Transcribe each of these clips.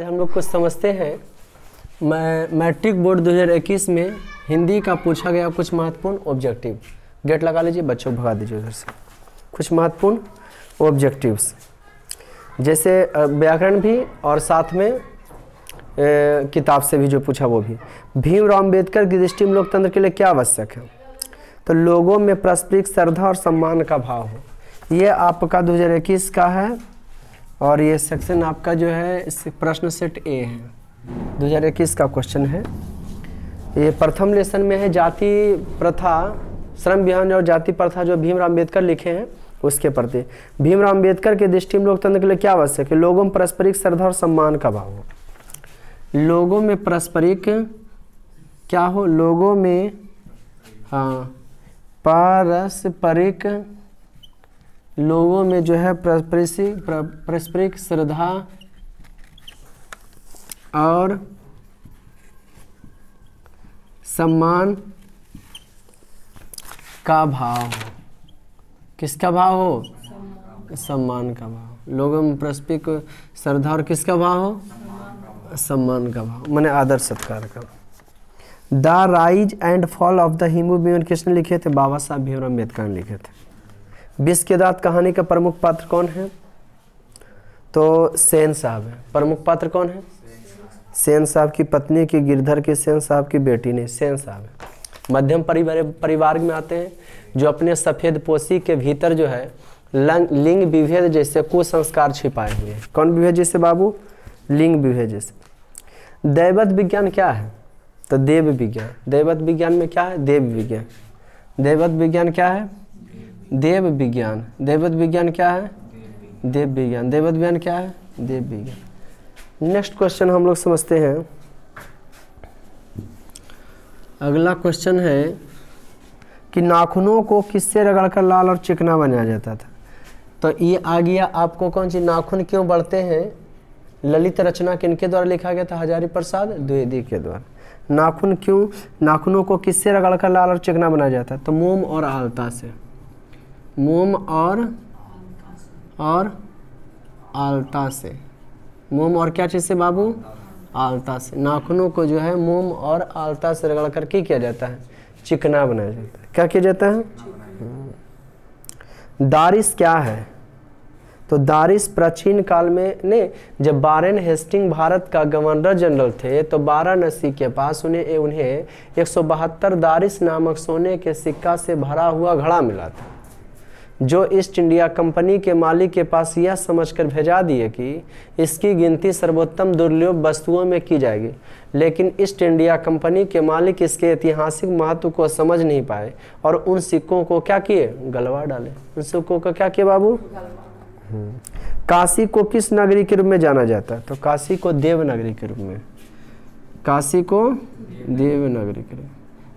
हम लोग कुछ समझते हैं। मैट्रिक बोर्ड 2021 में हिंदी का पूछा गया कुछ महत्वपूर्ण ऑब्जेक्टिव। गेट लगा लीजिए, बच्चों को भगा दीजिए उधर से। कुछ महत्वपूर्ण ऑब्जेक्टिव्स जैसे व्याकरण भी और साथ में किताब से भी जो पूछा वो भी। भीमराव अम्बेडकर की दृष्टि में लोकतंत्र के लिए क्या आवश्यक है? तो लोगों में पारस्परिक श्रद्धा और सम्मान का भाव हो। ये आपका 2021 का है और ये सेक्शन आपका जो है प्रश्न सेट ए है, 2021 का क्वेश्चन है। ये प्रथम लेसन में है जाति प्रथा, श्रम विभाजन और जाति प्रथा जो भीमराव अम्बेडकर लिखे हैं उसके प्रति। भीमराव अम्बेडकर के दृष्टि में लोकतंत्र के लिए क्या आवश्यक है? लोगों में पारस्परिक श्रद्धा और सम्मान का भाव हो। लोगों में पारस्परिक क्या हो? लोगों में पारस्परिक, लोगों में जो है पारस्परिक श्रद्धा और सम्मान का भाव हो। किसका भाव हो? सम्मान का भाव। लोगों में पारस्परिक श्रद्धा और किसका भाव हो? सम्मान का भाव, माने आदर सत्कार का। The rise and fall of the Hindu movement किसने लिखे थे? बाबा साहब भीमराव अम्बेडकर ने लिखे थे। विष के दांत कहानी का प्रमुख पात्र कौन है? तो सेन साहब है। प्रमुख पात्र कौन है? सेन साहब की पत्नी की, गिरधर की, सेन साहब की बेटी ने, सेन साहब है। मध्यम परिवार में आते हैं जो अपने सफ़ेद पोशी के भीतर जो है लिंग विभेद जैसे कुसंस्कार छिपाए हुए हैं। कौन विभेद जैसे बाबू? लिंग विभेद जैसे। दैवत विज्ञान क्या है? तो देव विज्ञान। दैवत विज्ञान में क्या है? देव विज्ञान। दैवत विज्ञान क्या है? देव विज्ञान। दैवत विज्ञान क्या है? देव विज्ञान। दैवत विज्ञान क्या है? देव विज्ञान। नेक्स्ट क्वेश्चन हम लोग समझते हैं। अगला क्वेश्चन है कि नाखूनों को किससे रगड़कर लाल और चिकना बनाया जाता था? तो ये आ गया आपको कौन सी? नाखून क्यों बढ़ते हैं? ललित रचना किनके द्वारा लिखा गया था? हजारी प्रसाद द्विवेदी के द्वारा। नाखून क्यों? नाखूनों को किससे रगड़कर लाल और चिकना बनाया जाता है? तो मोम और आलता से। मोम और आलता से। मोम और क्या चीज़ से बाबू? आलता से। नाखूनों को जो है मोम और आलता से रगड़ कर क्या किया जाता है? चिकना बनाया जाता है। क्या किया जाता है? दारिस क्या है? तो दारिस प्राचीन काल में ने जब वारेन हेस्टिंग भारत का गवर्नर जनरल थे तो वाराणसी के पास उन्हें 172 दारिस नामक सोने के सिक्का से भरा हुआ घड़ा मिला था, जो ईस्ट इंडिया कंपनी के मालिक के पास यह समझकर भेजा दिए कि इसकी गिनती सर्वोत्तम दुर्लभ वस्तुओं में की जाएगी। लेकिन ईस्ट इंडिया कंपनी के मालिक इसके ऐतिहासिक महत्व को समझ नहीं पाए और उन सिक्कों को क्या किए? गलवा डाले। उन सिक्कों को क्या किए बाबू? काशी को किस नगरी के रूप में जाना जाता है? तो काशी को देवनगरी के रूप में। काशी को देवनगरी के रूप में।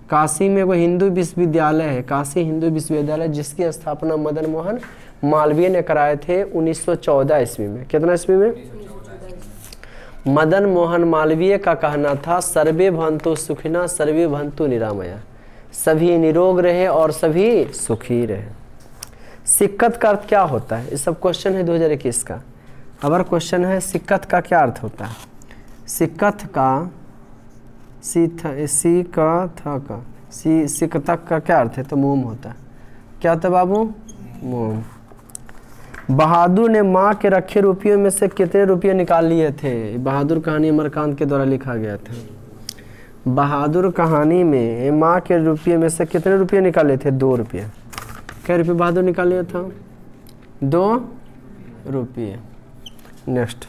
काशी में वो हिंदू विश्वविद्यालय है, काशी हिंदू विश्वविद्यालय, जिसकी स्थापना मदन मोहन मालवीय ने कराए थे 1914 ईस्वी में। कितना ईस्वी में? मदन मोहन मालवीय का कहना था सर्वे भवन्तु सुखिनः सर्वे भवन्तु निरामया, सभी निरोग रहे और सभी सुखी रहे। सिक्कत का अर्थ क्या होता है? ये सब क्वेश्चन है 2021 का। अगर क्वेश्चन है सिक्कत का क्या अर्थ होता है? सिक्कत का सिक्कत का क्या अर्थ है? तो मोम होता है। क्या होता है बाबू? मोम। बहादुर ने माँ के रखे रुपयों में से कितने रुपये निकाल लिए थे? बहादुर कहानी अमरकांत के द्वारा लिखा गया था। बहादुर कहानी में माँ के रुपये में से कितने रुपये निकाले थे? 2 रुपये। क्या रुपये बहादुर निकाल लिया था? 2 रुपये। नेक्स्ट,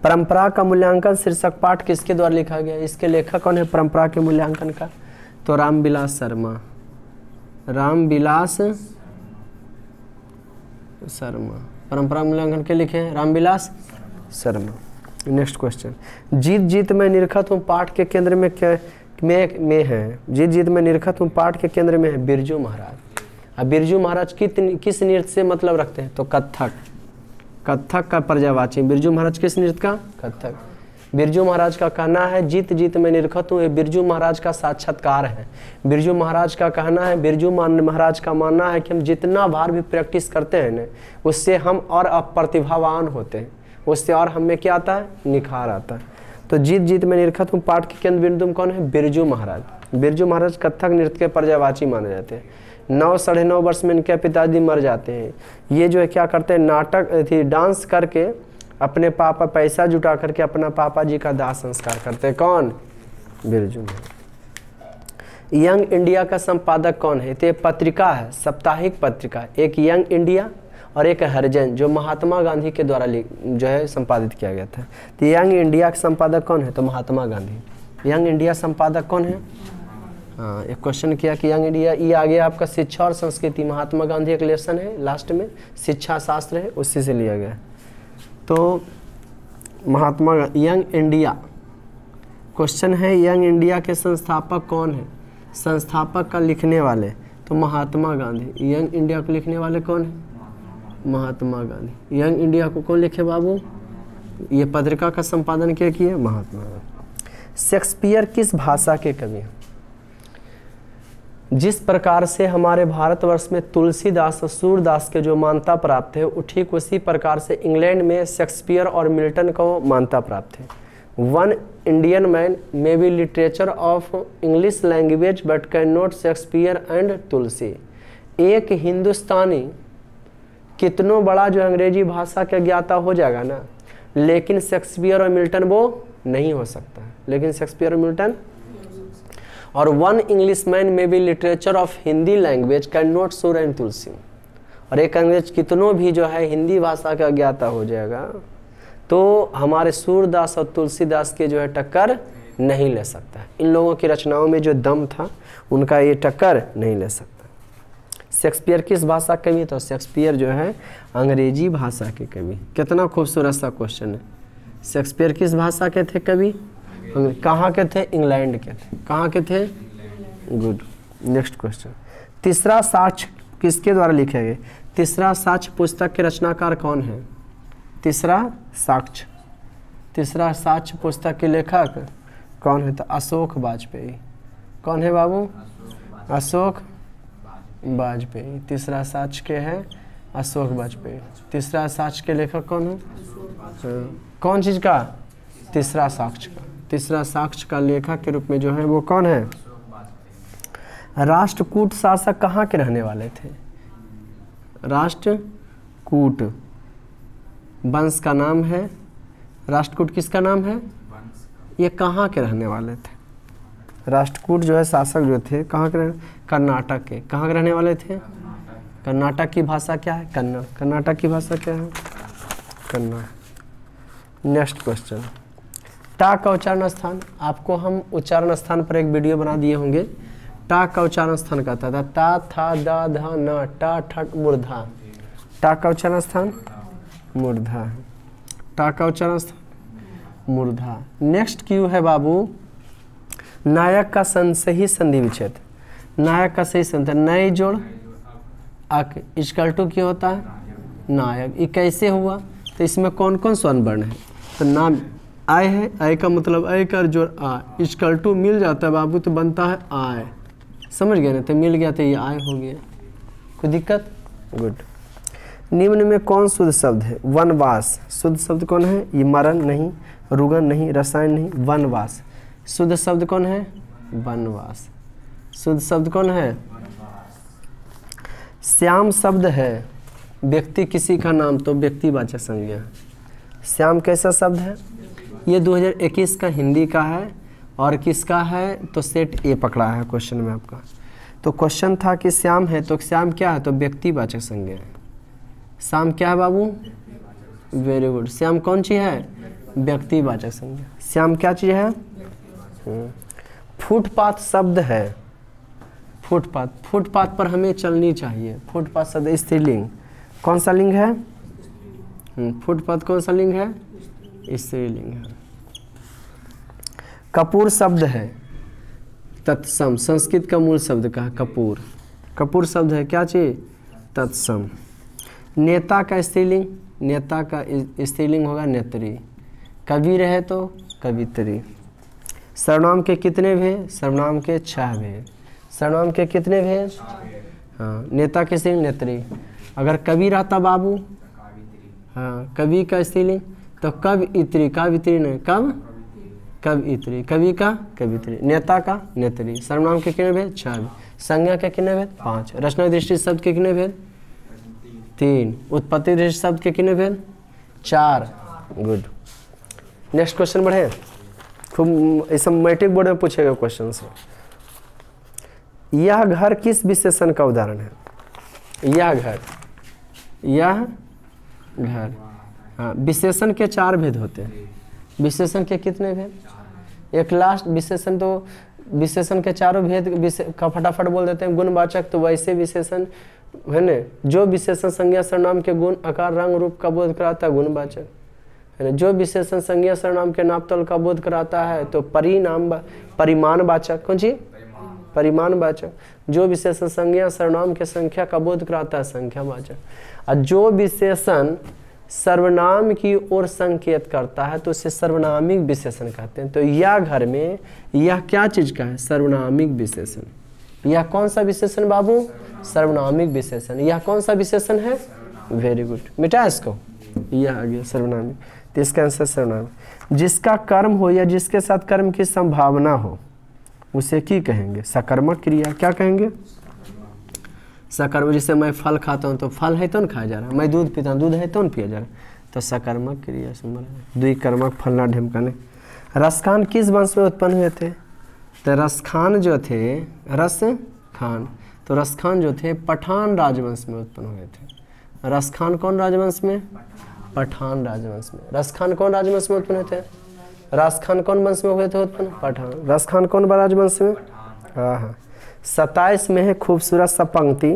परंपरा का मूल्यांकन शीर्षक पाठ किसके द्वारा लिखा गया? इसके लेखक कौन है परंपरा के मूल्यांकन का? तो रामविलास शर्मा। रामविलास शर्मा परंपरा मूल्यांकन के लिखे हैं रामविलास शर्मा। नेक्स्ट क्वेश्चन, जीत जीत में निरखत हूँ पाठ के केंद्र में क्या में है? जीत जीत में निरखत हूँ पाठ के केंद्र में है बिरजू महाराज। अब बिरजू महाराज किस नृत्य से मतलब रखते हैं? तो कथक। कथक का पर्यायवाची। बिरजू महाराज किस नृत्य का? कथक। बिरजू महाराज का कहना है जीत जीत में निरखत हूँ, ये बिरजू महाराज का साक्षात्कार है। बिरजू महाराज का कहना है, बिरजू महाराज का मानना है कि हम जितना बार भी प्रैक्टिस करते हैं ना, उससे हम और अप्रतिभावान होते हैं। उससे और हम में क्या आता है, निखार आता है। तो जीत जीत में निरखत हूँ पाठ के केंद्र बिंदु कौन है, बिरजू महाराज। बिरजू महाराज कथक नृत्य के पर्यायवाची माने जाते हैं। 9 साढ़े 9 वर्ष में इनके पिताजी मर जाते हैं। ये जो है क्या करते हैं, नाटक थी डांस करके अपने पापा, पैसा जुटा करके अपना पापा जी का दाह संस्कार करते हैं। कौन, बिरजू महाराज। यंग इंडिया का संपादक कौन है, तो ये पत्रिका है, साप्ताहिक पत्रिका, एक यंग इंडिया और एक हरिजन, जो महात्मा गांधी के द्वारा जो है संपादित किया गया था। तो यंग इंडिया का संपादक कौन है, तो महात्मा गांधी। यंग इंडिया संपादक कौन है, हाँ एक क्वेश्चन किया कि यंग इंडिया, ये आ गया आपका शिक्षा और संस्कृति, महात्मा गांधी एक लेसन है लास्ट में, शिक्षा शास्त्र है, उसी से लिया गया। तो महात्मा यंग इंडिया, क्वेश्चन है यंग इंडिया के संस्थापक कौन है, संस्थापक का लिखने वाले तो महात्मा गांधी। यंग इंडिया को लिखने वाले कौन है, महात्मा गांधी। यंग इंडिया को कौन लिखे बाबू, ये पत्रिका का संपादन क्या किया, महात्मा गांधी। शेक्सपियर किस भाषा के कवि हैं, जिस प्रकार से हमारे भारतवर्ष में तुलसीदास और सूरदास के जो मान्यता प्राप्त है, ठीक उसी प्रकार से इंग्लैंड में शेक्सपियर और मिल्टन को मान्यता प्राप्त है। One Indian man may be literature of English language but can not Shakespeare and Tulsi. एक हिंदुस्तानी कितनों बड़ा जो अंग्रेजी भाषा का ज्ञाता हो जाएगा ना, लेकिन शेक्सपियर और मिल्टन वो नहीं हो सकता है, लेकिन शेक्सपियर और मिल्टन। और वन इंग्लिश मैन में भी literature of Hindi language can not सूर एंड तुलसी। और एक अंग्रेज कितनों भी जो है हिंदी भाषा का ज्ञाता हो जाएगा, तो हमारे सूरदास और तुलसीदास के जो है टक्कर नहीं ले सकता है। इन लोगों की रचनाओं में जो दम था उनका ये टक्कर नहीं ले सकता। शेक्सपियर किस भाषा के कवि, तो शेक्सपियर जो है अंग्रेजी भाषा के कवि। कितना खूबसूरत सा क्वेश्चन है। शेक्सपियर किस भाषा के थे कवि, कहाँ के थे, इंग्लैंड के थे। कहाँ के थे, गुड। नेक्स्ट क्वेश्चन, तीसरा साक्ष्य किसके द्वारा लिखे गए, तीसरा साक्ष्य पुस्तक के रचनाकार कौन है, तीसरा साक्ष्य, तीसरा साक्ष्य पुस्तक के लेखक कौन है, तो अशोक वाजपेयी। कौन है बाबू, अशोक वाजपेयी। तीसरा साक्ष्य के है अशोक वाजपेयी। तीसरा साक्ष्य के लेखक कौन है, कौन चीज़ का, तीसरा साक्ष्य का। तीसरा साक्ष्य का लेखक के रूप में जो है वो कौन है, राष्ट्रकूट शासक कहाँ के रहने वाले थे, राष्ट्रकूट वंश का नाम है। राष्ट्रकूट किसका नाम है, ये कहाँ के रहने वाले थे, राष्ट्रकूट जो है शासक जो थे कहाँ के, कर्नाटक के। कहाँ के रहने वाले थे, कर्नाटक की भाषा क्या है, कन्नड़। कर्नाटक की भाषा क्या है, कन्नड़। नेक्स्ट क्वेश्चन, टा का उच्चारण स्थान। आपको हम उच्चारण स्थान पर एक वीडियो बना दिए होंगे। टा का उच्चारण स्थान कहता था ता था दा धा न टा ठट मूर्धा। टा का उच्चारण स्थान मूर्धा है। टा का उच्चारण स्थान मूर्धा। नेक्स्ट क्यू है बाबू, नायक का सही संधि विच्छेद। नायक का सही संधि, नए जोड़ अक इक्वल टू क्या होता है, नायक। ये कैसे हुआ, तो इसमें कौन कौन स्वर्ण वर्ण है, तो नाम आय है, आय का मतलब आय का जोड़ आ, इक्वल टू मिल जाता है बाबू तो बनता है आय। समझ गए ना, तो मिल गया तो ये आय हो गया, कोई दिक्कत, गुड। निम्न में कौन शुद्ध शब्द है, वनवास। शुद्ध शब्द कौन है, ये मरण नहीं, रुगन नहीं, रसायन नहीं, वनवास। शुद्ध शब्द कौन है, वनवास। शुद्ध शब्द कौन है, श्याम शब्द है व्यक्ति किसी का नाम तो व्यक्तिवाचक संज्ञा। श्याम कैसा शब्द है, ये 2021 का हिंदी का है और किसका है, तो सेट ए पकड़ा है क्वेश्चन में आपका। तो क्वेश्चन था कि श्याम है, तो श्याम क्या है, तो व्यक्तिवाचक संज्ञा है। श्याम क्या है बाबू, वेरी गुड। श्याम कौन चीज है, व्यक्तिवाचक संज्ञा। श्याम क्या चीज है, फुटपाथ शब्द है। फुटपाथ, फुटपाथ पर हमें चलनी चाहिए। फुटपाथ शब्द स्त्रीलिंग, कौन सा लिंग है, फुटपाथ कौन सा लिंग है, स्त्रीलिंग है। कपूर शब्द है तत्सम, संस्कृत का मूल शब्द का कपूर। कपूर शब्द है क्या चीज, तत्सम। नेता का स्त्रीलिंग, नेता का स्त्रीलिंग होगा नेत्री। कबीर है तो कवित्री। सर्वनाम के कितने भेद, सर्वनाम के 6 भेद। सर्वनाम के कितने भेद, हाँ। नेता के स्त्रीलिंग नेत्री। अगर कवि रहता बाबू, हाँ, कवि का स्त्रीलिंग तो कव इत्री, कवित्री नहीं, कव इत्री, कवि का कवित्री, नेता का नेत्री। सर्वनाम के कितने भेद? 6। संज्ञा के कितने भेद? 5। रचना दृष्टि शब्द के कितने भेद? 3। उत्पत्ति दृष्टि शब्द के कितने भेद? 4। गुड। नेक्स्ट क्वेश्चन बढ़े। खूब ऐसा मैट्रिक बोर्ड में पूछेगा क्वेश्चन से। यह घर किस विशेषण का उदाहरण है? यह घर, यह घर। हाँ, विशेषण के 4 भेद होते हैं। विशेषण के कितने भेद? एक लास्ट विशेषण, तो विशेषण के 4 भेद का फटाफट बोल देते हैं। गुणवाचक, तो वैसे विशेषण है न जो विशेषण संज्ञा सर्वनाम के गुण आकार रंग रूप का बोध कराता है, गुणवाचक है न। जो विशेषण संज्ञा सर्वनाम के नाप तौल का बोध कराता है तो परिमाणवाचक। कौन सी? परिमाणवाचक। जो विशेषण संज्ञा सर्वनाम के संख्या का बोध कराता है, संख्यावाचक। और जो विशेषण सर्वनाम की ओर संकेत करता है तो उसे सर्वनामिक विशेषण कहते हैं। तो यह घर में यह क्या चीज का है? सर्वनामिक विशेषण। यह कौन सा विशेषण बाबू? सर्वनामिक विशेषण। यह कौन सा विशेषण है? वेरी गुड, मिटा इसको। यह आ गया सर्वनामिक, तो इसका आंसर सर्वनाम। जिसका कर्म हो या जिसके साथ कर्म की संभावना हो उसे की कहेंगे? सकर्मक क्रिया। क्या कहेंगे? सकर्मक। जैसे मैं फल खाता हूँ तो फल है तो न खाया जा रहा है, मैं दूध पीता हूँ दूध है तो न पिया जा रहा है, तो सकर्मक क्रिया से द्विकर्मक फलना ढिमकाने। रसखान किस वंश में उत्पन्न हुए थे? तो रसखान जो थे, रसखान, तो रसखान जो थे पठान राजवंश में उत्पन्न हुए थे। रसखान कौन राजवंश में? पठान राजवंश में। रसखान कौन राजवंश में उत्पन्न हुए थे? रसखान कौन वंश में हुए थे उत्पन्न? पठान। रसखान कौन राजवंश में? हाँ। 27 में है खूबसूरत सा पंक्ति।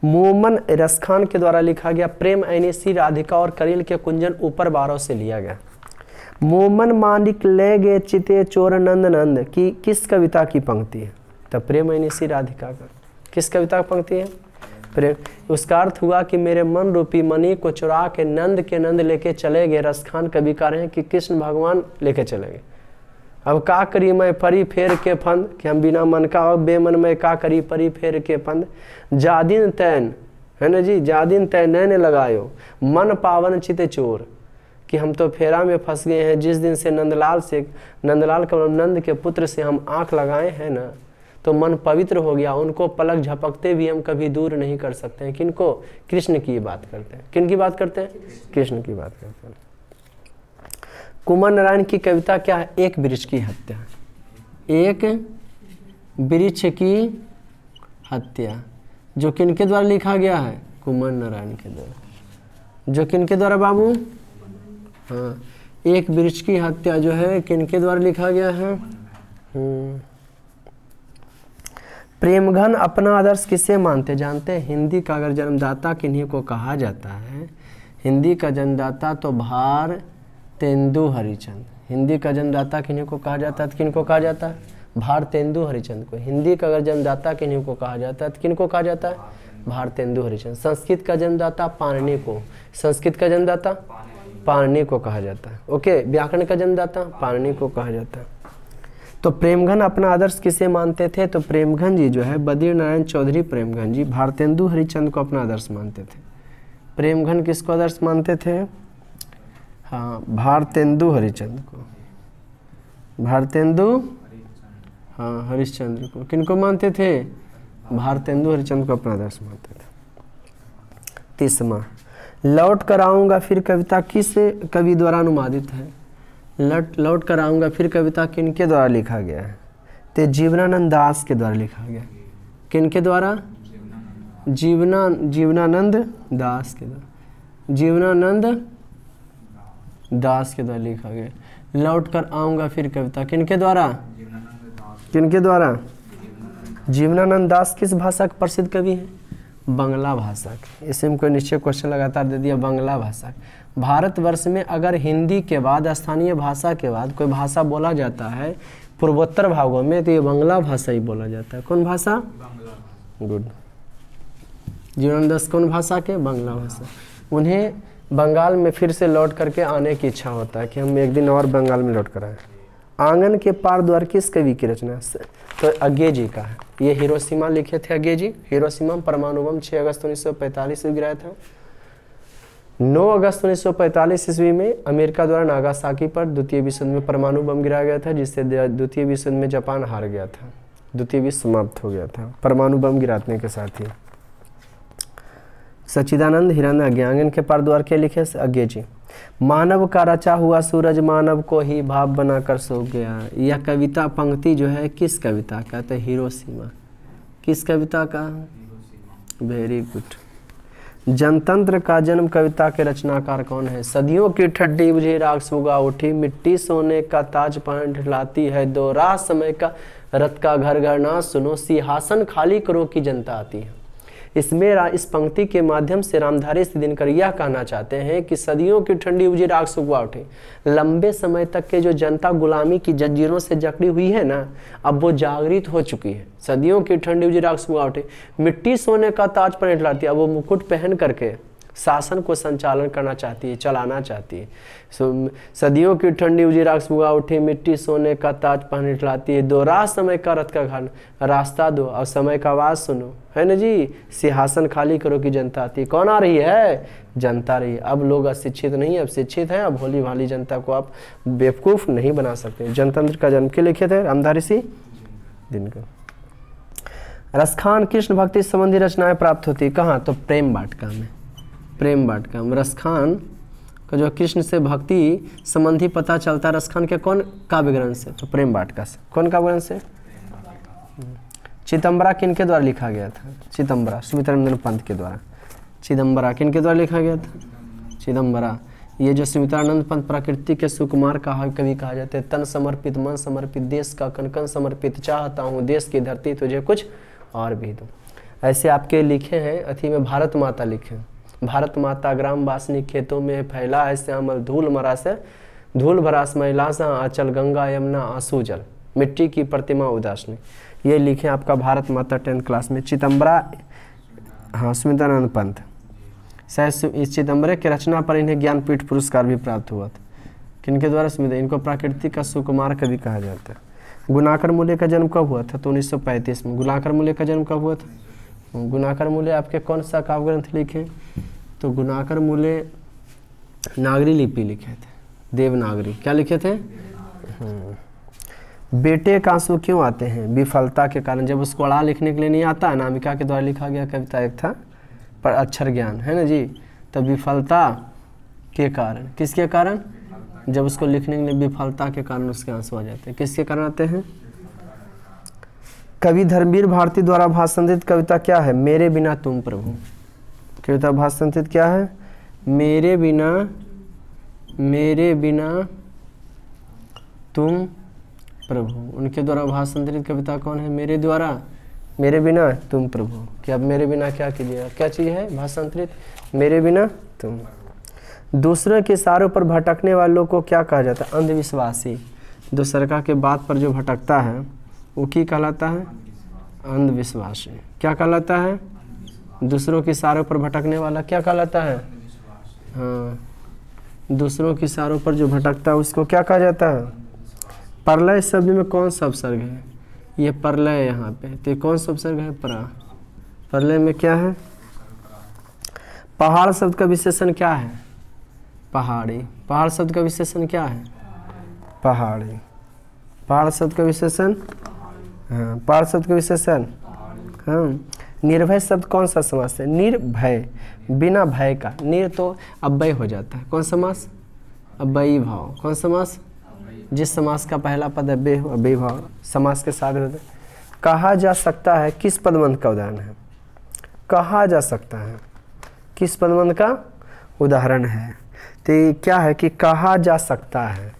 मोमन रसखान के द्वारा लिखा गया प्रेम ऐनेसी राधिका और करील के कुंजन ऊपर 12 से लिया गया। मोमन मानिक ले गए चिते चोर नंद नंद की किस कविता की पंक्ति है? तो प्रेम ऐनेसी राधिका का। किस कविता की पंक्ति है? प्रेम। उसका अर्थ हुआ कि मेरे मन रूपी मणि को चुरा के नंद लेके चले गए। रसखान कवि कह रहे हैं कि कृष्ण भगवान लेके चले गए। अब का करी मैं परी फेर के फंद, कि हम बिना मन का और बेमन में का करी परी फेर के फंद। जादिन तैन है ना जी, जादिन तैन नैन लगायो मन पावन चिते चोर, कि हम तो फेरा में फंस गए हैं। जिस दिन से नंदलाल का नंद के पुत्र से हम आंख लगाए हैं ना, तो मन पवित्र हो गया। उनको पलक झपकते भी हम कभी दूर नहीं कर सकते हैं। किनको? कृष्ण की बात करते हैं। किन की बात करते हैं? कृष्ण की बात करते हैं। कुमार नारायण की कविता क्या है? एक वृक्ष की हत्या। एक वृक्ष की हत्या, जो किनके द्वारा लिखा गया है? कुमार नारायण के द्वारा। जो किनके द्वारा बाबू? हाँ, एक वृक्ष की हत्या जो है किनके द्वारा लिखा गया है? प्रेमघन अपना आदर्श किसे मानते जानते हैं? हिंदी का अगर जन्मदाता किन्हीं को कहा जाता है, हिंदी का जन्मदाता तो भारतेंदु हरिचंद। हिंदी का जन्मदाता किन्हीं को कहा जाता है तो किन को कहा जाता है? भारतेंदु हरिचंद को। हिंदी का अगर जन्मदाता किन्हीं को कहा जाता है तो किन को कहा जाता है? भारतेंदु हरिचंद। संस्कृत का जन्मदाता पाणिनि को। संस्कृत का जन्मदाता पाणिनि को कहा जाता है। ओके, व्याकरण का जन्मदाता पाणिनि को कहा जाता है। तो प्रेमघन अपना आदर्श किसे मानते थे? तो प्रेमघन जी जो है बद्री नारायण चौधरी प्रेमघन जी भारतेंदु हरिचंद को अपना आदर्श मानते थे। प्रेमघन किसको आदर्श मानते थे? हाँ, भारतेंदु हरिचंद को। भारतेंदु हाँ हरिश्चंद्र को। किनको मानते थे? भारतेंदु हरिचंद को अपना आदर्श मानते थे। 30वां, लौट कर आऊँगा फिर कविता किस कवि द्वारा अनुवादित है? लौट कर आऊँगा फिर कविता किनके द्वारा लिखा गया है? तो जीवनानंद दास के द्वारा लिखा गया। किनके द्वारा? जीवनानंद दास के द्वारा। जीवनानंद दास के द्वारा लिखा गया। लौट कर आऊँगा फिर कविता किनके द्वारा? किनके द्वारा? जीवनानंद दास किस भाषा के प्रसिद्ध कवि हैं? बांग्ला भाषा के। इसमें कोई निश्चय क्वेश्चन लगातार दे दिया, बांग्ला भाषा। भारतवर्ष में अगर हिंदी के बाद स्थानीय भाषा के बाद कोई भाषा बोला जाता है पूर्वोत्तर भागों में, तो ये बांग्ला भाषा ही बोला जाता है। कौन भाषा? गुड। जीवनानंद दास कौन भाषा के? बांग्ला भाषा। उन्हें बंगाल में फिर से लौट करके आने की इच्छा होता है कि हम एक दिन और बंगाल में लौट कर आए। आंगन के पार द्वार किस कवि की रचना? तो अज्ञे जी का है। ये हिरोशिमा लिखे थे अज्ञे जी। हिरोशिमा परमाणु बम 6 अगस्त 1945 में गिराया था। 9 अगस्त 1945 ईस्वी में अमेरिका द्वारा नागासाकी पर द्वितीय विश्व युद्ध में परमाणु बम गिराया गया था, जिससे द्वितीय विश्व युद्ध में जापान हार गया था। द्वितीय विश्व समाप्त हो गया था परमाणु बम गिराने के साथ ही। सच्चिदानंद हिरण्य अज्ञान इनके पार द्वार के लिखे अज्ञे जी। मानव का रचा हुआ सूरज मानव को ही भाव बनाकर सो गया। यह कविता पंक्ति जो है किस कविता का? तो हिरोशिमा। किस कविता का? Very good. जनतंत्र का जन्म कविता के रचनाकार कौन है? सदियों की ठड्डी बुझी राग सुगा उठी, मिट्टी सोने का ताज पहन ढलाती है, दो राह समय का रथ का घर घर ना सुनो, सिंहासन खाली करो की जनता आती है। इस पंक्ति के माध्यम से रामधारी सिंह दिनकर यह कहना चाहते हैं कि सदियों की ठंडी बुझी राग सुगवा उठे। लंबे समय तक के जो जनता गुलामी की जंजीरों से जकड़ी हुई है ना, अब वो जागृत हो चुकी है। सदियों की ठंडी बुझी राग सुगवा उठे, मिट्टी सोने का ताज पर लाती है। अब वो मुकुट पहन करके शासन को संचालन करना चाहती है, चलाना चाहती है। सदियों की ठंडी बुझी राग सुगवा उठी, मिट्टी सोने का ताज पहन लाती है, दो राह समय का रथ का घर, रास्ता दो और समय का आवाज सुनो, है ना जी। सिंहासन खाली करो की जनता आती है। कौन आ रही है? जनता रही है। अब लोग अशिक्षित नहीं, अब शिक्षित हैं। अब भोली भाली जनता को आप बेवकूफ नहीं बना सकते। जनतंत्र का जन्म के लिखे थे रामधारी सिंह दिनकर। रसखान कृष्ण भक्ति संबंधी रचनाएं प्राप्त होती कहाँ? तो प्रेम वाटिका में। प्रेम वाटिका में रसखान का जो कृष्ण से भक्ति संबंधी पता चलता है रसखान के कौन काव्य ग्रंथ से? तो प्रेम वाटिका से। कौन काव्य ग्रंथ से? चिदम्बरा किनके द्वारा लिखा गया था? चिदम्बरा सुमित्रानंद पंत के द्वारा। चिदम्बरा किनके द्वारा लिखा गया था? चिदम्बरा। ये जो सुमित्रानंद पंत प्रकृति के सुकुमार का कवि कहा जाते हैं। तन समर्पित मन समर्पित देश का कनकन समर्पित, चाहता हूँ देश की धरती तुझे कुछ और भी दूँ। ऐसे आपके लिखे हैं। अथी में भारत माता लिखे। भारत माता ग्राम वासनी खेतों में फैला है श्यामल धूल मरा से, धूल भरास महिला सा आंचल, गंगा यमुना आंसू जल, मिट्टी की प्रतिमा उदासनी। ये लिखे आपका भारत माता 10th क्लास में। चिदम्बरा, हाँ, सुमित्रानंद पंत। शायद इस चिदम्बरे के रचना पर इन्हें ज्ञानपीठ पुरस्कार भी प्राप्त हुआ था। किनके द्वारा? सुमित्रा। इनको प्रकृति का सुकुमार कवि कहा जाता है। गुणाकर मूल्य का जन्म कब हुआ था? तो 1935 में। गुणाकर मूल्य का जन्म कब हुआ था? गुणाकर मूल्य आपके कौन सा काव्य ग्रंथ लिखे? तो गुणाकर मूल्य नागरी लिपि लिखे थे, देवनागरी। क्या लिखे थे? बेटे का आंसू क्यों आते हैं? विफलता के कारण। जब उसको अड़ा लिखने के लिए नहीं आता, अनामिका के द्वारा लिखा गया कविता एक था पर अक्षर ज्ञान, है ना जी। तो विफलता के कारण, किसके कारण? जब उसको लिखने के लिए विफलता के कारण उसके आंसू आ जाते हैं। किसके कारण आते हैं? कवि धर्मवीर भारती द्वारा भाषांतरित कविता क्या है? मेरे बिना तुम प्रभु। कविता भाषांतरित क्या है? मेरे बिना तुम प्रभु। उनके द्वारा भाषांतरित कविता कौन है? मेरे बिना तुम प्रभु। कि अब मेरे बिना क्या कीजिएगा? क्या चीज़ है भाषांतरित? मेरे बिना तुम। दूसरे के इशारों पर भटकने वालों को क्या कहा जाता है? अंधविश्वासी। दूसरे के बात पर जो भटकता है वो की कहलाता है? अंधविश्वासी। क्या कहलाता है? दूसरों के इशारों पर भटकने वाला क्या कहलाता है? हाँ, दूसरों के इशारों पर जो भटकता है उसको क्या कहा जाता है? प्रलय शब्द में कौन सा उपसर्ग है? ये प्रलय यहाँ पे, तो कौन सा उपसर्ग है? प्रलय में क्या है? पहाड़ शब्द का विशेषण क्या है? पहाड़ी। पहाड़ शब्द का विशेषण क्या है? पहाड़ी। पहाड़ शब्द का विशेषण, हाँ, पहाड़ शब्द का विशेषण, हाँ। निर्भय शब्द कौन सा समास है? निर्भय, बिना भय का। निर तो अव्यय हो जाता है। कौन समास? अव्ययी भाव। कौन समास? जिस समास का पहला पद अव्यय हो, अव्ययी भाव समास के साथ होता है। कहा जा सकता है किस पदबंध का उदाहरण है? कहा जा सकता है किस पदबंध का उदाहरण है? तो क्या है कि कहा जा सकता है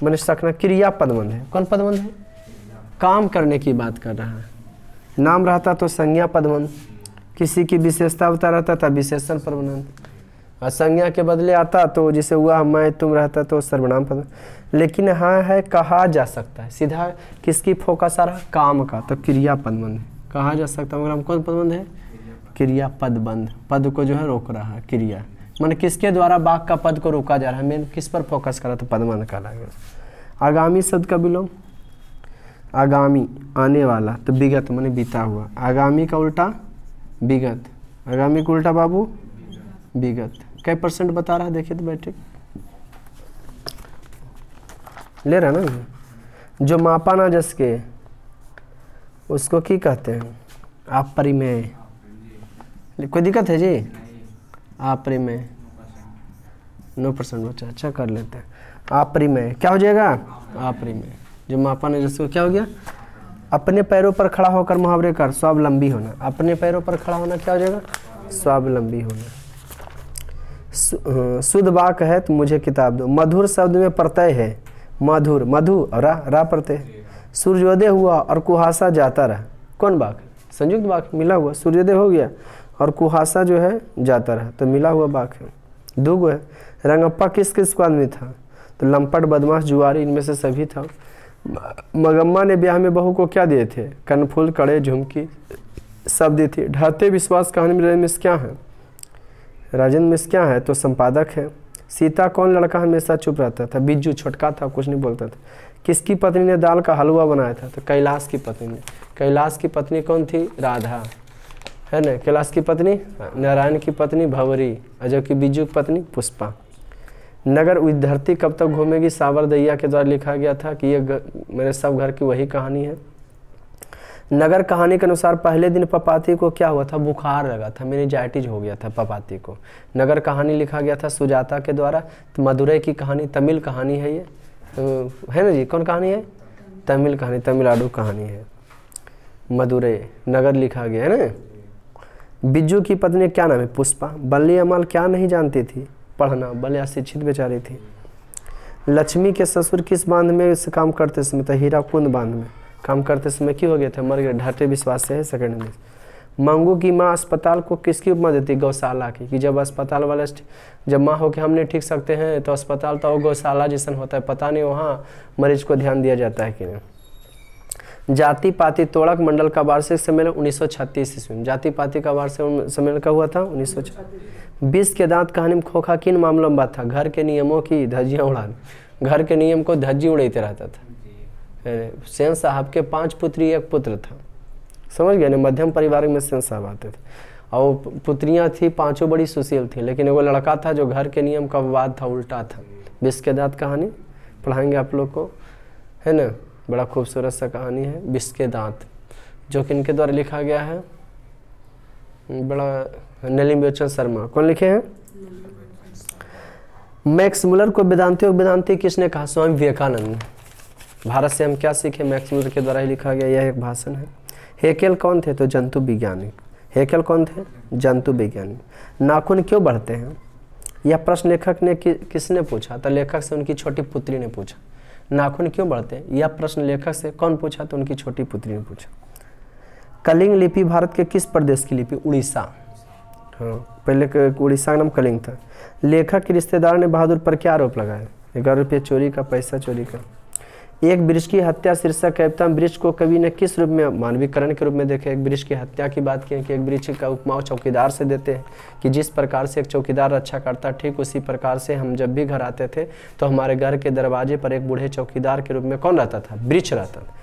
मैंने सकना क्रिया पदबंध है। कौन पदबंध है? काम करने की बात कर रहा है। नाम रहता तो संज्ञा पदबंध, किसी की विशेषता बता रहता था विशेषण पदबंध, और संज्ञा के बदले आता तो जैसे हुआ मैं तुम रहता तो सर्वनाम पद। लेकिन हाँ है कहा जा सकता है, सीधा किसकी फोकस आ रहा? काम का, तो क्रिया पदबंध है। कहा जा सकता है कौन पदबंध है? क्रिया पदबंध। पद को जो है रोक रहा है, क्रिया मान किसके द्वारा वाक्य का पद को रोका जा रहा है, मेन किस पर फोकस कर रहा, तो पदबंध कहलाएगा। आगामी शब्द का विलोम, आगामी आने वाला, तो विगत माने बीता हुआ। आगामी का उल्टा विगत, आगामी का उल्टा बाबू विगत। कई % बता रहा है, देखिए तो बैठे ले रहा ना। जो मापा ना जसके उसको की कहते हैं आप परिमेय। कोई दिक्कत है जी? आप परिमेय 9% बचा, अच्छा कर लेते हैं। आप परिमेय क्या हो जाएगा? आप परिमेय। जो मापा ना जसको क्या हो गया? अपने पैरों पर खड़ा होकर मुहावरे कर स्वावलंबी होना। अपने पैरों पर खड़ा होना क्या हो जाएगा? स्वावलंबी होना। शुद्ध वाक है तो मुझे किताब दो। मधुर शब्द में प्रत्यय है, मधुर मधु और रा प्रत्यय। सूर्योदय हुआ और कुहासा जाता रहा, कौन वाक है? संयुक्त वाक मिला हुआ। सूर्योदय हो गया और कुहासा जो है जाता रहा, तो मिला हुआ वाक है। दूगो है। रंगप्पा किस किस को आदमी था? तो लंपट, बदमाश, जुआरी, इनमें से सभी था। मगम्मा ने ब्याह में बहू को क्या दिए थे? कनफूल, कड़े, झुमकी सब दी थी। ढाते विश्वास कहानी में राजेंद्र मिश्र क्या है? राजेंद्र मिश्र क्या है? तो संपादक है। सीता कौन लड़का हमेशा चुप रहता था? बिज्जू, छोटका था, कुछ नहीं बोलता था। किसकी पत्नी ने दाल का हलवा बनाया था? तो कैलाश की पत्नी ने। कैलाश की पत्नी कौन थी? राधा, है ना। कैलाश की पत्नी नारायण की पत्नी भंवरी, और जबकि बिज्जू की पत्नी पुष्पा। नगर धरती कब तक घूमेगी सावर दैया के द्वारा लिखा गया था कि ये मेरे सब घर की वही कहानी है। नगर कहानी के अनुसार पहले दिन पपाती को क्या हुआ था? बुखार लगा था, मेनिंजाइटिस हो गया था पपाती को। नगर कहानी लिखा गया था सुजाता के द्वारा। तो मदुरई की कहानी तमिल कहानी है ये, तो है ना जी। कौन कहानी है? तमिल कहानी, तमिलनाडु कहानी है। मदुरई नगर लिखा गया है ना। बिज्जू की पत्नी क्या नाम है? पुष्पा। बल्ली अमाल क्या नहीं जानती थी? पढ़ना। बल्ली अशिक्षित बेचारी थी। लक्ष्मी के ससुर किस बांध में काम करते समय? तो हीराकुंड बांध में काम करते समय क्यों हो गए थे? मर गए। ढाटे विश्वास से है सेकंड में। मंगू की माँ अस्पताल को किसकी उपमा देती? गौशाला की। कि जब अस्पताल वाले जब माँ हो के हम नहीं ठीक सकते हैं तो अस्पताल तो गौशाला जैसा होता है, पता नहीं वहाँ मरीज को ध्यान दिया जाता है कि नहीं। जाति पाति तोड़क मंडल का वार्षिक सम्मेलन 1936 ईस्वी में। जाति पाति का वार्षिक सम्मेलन कब हुआ था? 1936। 20 के दांत कहानी में खोखा किन मामलों में बात था? घर के नियमों की धज्जियाँ उड़ा। घर के नियम को धज्जी उड़ाते रहता था। सेन साहब के 5 पुत्री 1 पुत्र था, समझ गए ना। मध्यम परिवार में सेन साहब आते थे और पुत्रियां थी, 5 बड़ी सुशील थी, लेकिन एगो लड़का था जो घर के नियम का विवाद था, उल्टा था। 20 के दांत कहानी पढ़ाएंगे आप लोग को, है ना। बड़ा खूबसूरत सा कहानी है 20 के दांत, जो कि इनके द्वारा लिखा गया है। बड़ा नलिनी शर्मा कौन लिखे हैं? मैक्स मुलर को वेदांती किसने कहा? स्वामी विवेकानंद। भारत से हम क्या सीखे? मैक्स मुलर के द्वारा ही लिखा गया, यह एक भाषण है। हेकेल कौन थे? तो जंतु वैज्ञानिक। हेकेल कौन थे? जंतु वैज्ञानिक। नाखून क्यों बढ़ते हैं? यह प्रश्न लेखक ने किसने पूछा? तो लेखक से उनकी छोटी पुत्री ने पूछा। नाखून क्यों बढ़ते हैं? यह प्रश्न लेखक से कौन पूछा? तो उनकी छोटी पुत्री ने पूछा। कलिंग लिपि भारत के किस प्रदेश की लिपि? उड़ीसा। हाँ, पहले उड़ीसा का नाम कलिंग था। लेखक के रिश्तेदार ने बहादुर पर क्या आरोप लगाया? 11 रुपये चोरी का, पैसा चोरी का। एक वृक्ष की हत्या शीर्षक कविता में वृक्ष को कवि ने किस रूप में मानवीकरण के रूप में देखे? एक वृक्ष की हत्या की बात की कि एक वृक्ष का उपमा चौकीदार से देते हैं कि जिस प्रकार से एक चौकीदार रक्षा करता, ठीक उसी प्रकार से हम जब भी घर आते थे तो हमारे घर के दरवाजे पर एक बूढ़े चौकीदार के रूप में कौन रहता था? वृक्ष रहता था।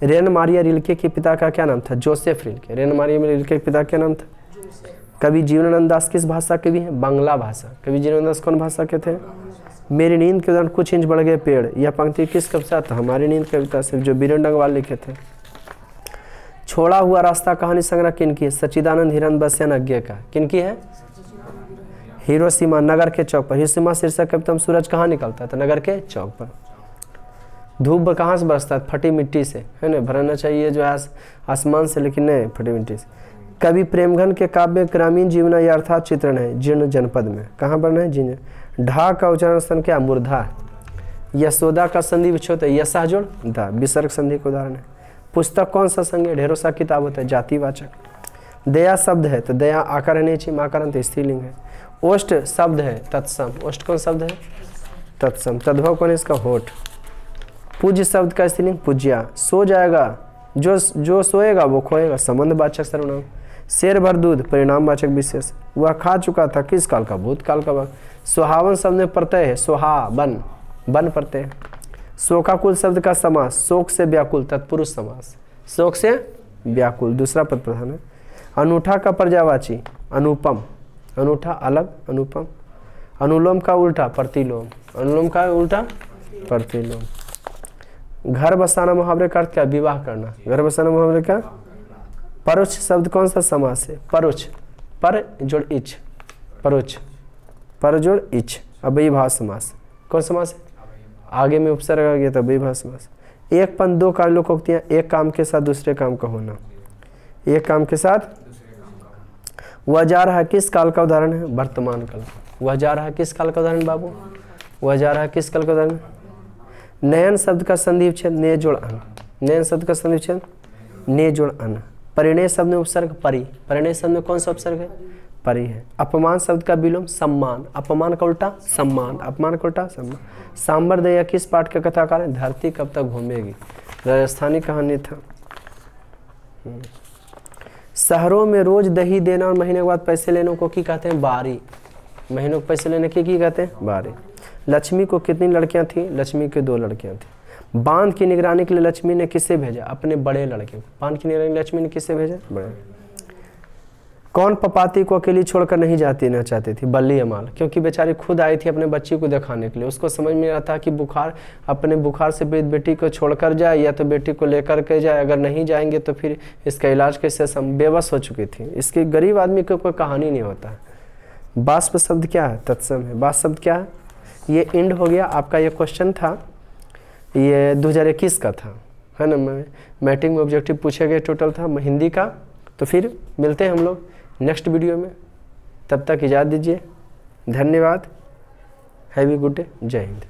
रेन मारिया रिल्के के पिता का क्या नाम था? Joseph Rilke. Rain Maria Rilke के पिता क्या नाम था? कवि जीवनानंद दास किस भाषा के भी हैं? बांग्ला भाषा। कवि जीवनानंद दास कौन भाषा के थे? मेरी नींद के दौरान कुछ इंच बढ़ गए पेड़। यह पंक्ति किस कविता था? हमारी नींद कविता से, जो बीरेन डंगवाल लिखे थे। छोड़ा हुआ रास्ता कहानी संग्रह किन की है? सच्चिदानंद हिरन बस्यान अज्ञे का। किन की है? हिरोशिमा, नगर के चौक पर। हिरोशिमा शीर्षक कविता में सूरज कहाँ निकलता था? नगर के चौक पर। धूप कहाँ से बरसता है? फटी मिट्टी से, है ना। भरना चाहिए जो है आसमान से, लेकिन नहीं, फटी मिट्टी से। कवि प्रेमघन के काव्य ग्रामीण जीवन या अर्थात चित्रण है जीर्ण जनपद में। कहाँ पर है? जीर्ण। ढा का उच्चारण स्थान क्या? मूर्धा। यशोदा का संधि विच्छेद है यशा जोड़ दा, विसर्ग संधि का उदाहरण है। पुस्तक कौन सा संज्ञा? ढेरों सा किताब होता है, जातिवाचक। दया शब्द है तो दया आकार नहीं चाहिए, माकार तो स्त्रीलिंग है। ओष्ठ शब्द है तत्सम। ओष्ठ कौन शब्द है? तत्सम। तद्भव कौन है इसका? होठ। पूज्य शब्द का स्त्रीलिंग पूज्या। सो जाएगा, जो सोएगा वो खोएगा, संबंधवाचक सर्वनाम। शेर भर दूध, परिणामवाचक विशेष। वह खा चुका था, किस काल का? भूतकाल का वक्त। सुहावन शब्द में प्रत्यय है, सुहावन, बन प्रत्यय। शोकाकुल शब्द का समास, शोक से व्याकुल, तत्पुरुष समास। शोक से व्याकुल दूसरा पद प्रधान है। अनूठा का पर्यायवाची अनुपम, अनूठा, अलग, अनुपम। अनुलोम का उल्टा प्रतिलोम, अनुलोम का उल्टा प्रतिलोम। घर बसाना मुहावरे का अर्थ क्या? विवाह करना। घर बसाना मुहावरे का परोक्ष शब्द कौन सा समास है? परोक्ष, पर जोड़ इच, परोक्ष, पर जोड़ इच, अव्ययीभाव समास। कौन समास है? आगे में उपसर्ग आ गया तो अव्ययीभाव समास। एक पन दो कार्योक्तियां, एक काम के साथ दूसरे काम का होना, एक काम के साथ। वह जा रहा है किस काल का उदाहरण है? वर्तमान काल। वह जा रहा है किस काल का उदाहरण बाबू? वह जा रहा है किस काल का उदाहरण? नयन शब्द का संधि विच्छेद ने जोड़ अन, नयन शब्द का संधि विच्छेद ने जोड़ अन। परिणय शब्द में उपसर्ग परि, परिणय शब्द में कौन सा उपसर्ग है? परि है। अपमान शब्द का विलोम सम्मान, अपमान का उल्टा सम्मान, अपमान का उल्टा सम्मान। सांबर दया किस पाठ का कथाकार है? धरती कब तक घूमेगी, राजस्थानी कहानी था। शहरों में रोज दही देना और महीने के बाद पैसे लेने को की कहते हैं? बारी। महीनों को पैसे लेने की कहते हैं? बारी। लक्ष्मी को कितनी लड़कियां थी? लक्ष्मी के 2 लड़कियां थी। बांध की निगरानी के लिए लक्ष्मी ने किससे भेजा? अपने बड़े लड़के को। बांध की निगरानी लक्ष्मी ने किससे भेजा? बड़े। कौन पपाती को अकेली छोड़कर नहीं जाती न चाहती थी? बल्ली अमाल, क्योंकि बेचारी खुद आई थी अपने बच्ची को दिखाने के लिए। उसको समझ में आता कि बुखार, अपने बुखार से पीड़ित बेटी को छोड़कर जाए या तो बेटी को लेकर के जाए, अगर नहीं जाएंगे तो फिर इसका इलाज कैसे? बेबस हो चुकी थी। इसकी गरीब आदमी को कोई कहानी नहीं होता है। बाष्प शब्द क्या है? तत्सम है। बाष्प शब्द क्या है? ये इंड हो गया आपका। ये क्वेश्चन था, ये 2021 का था, है ना। मैट्रिक में ऑब्जेक्टिव पूछे गए टोटल था हिंदी का। तो फिर मिलते हैं हम लोग नेक्स्ट वीडियो में, तब तक इजाज़त दीजिए। धन्यवाद। Have a good day. जय हिंद।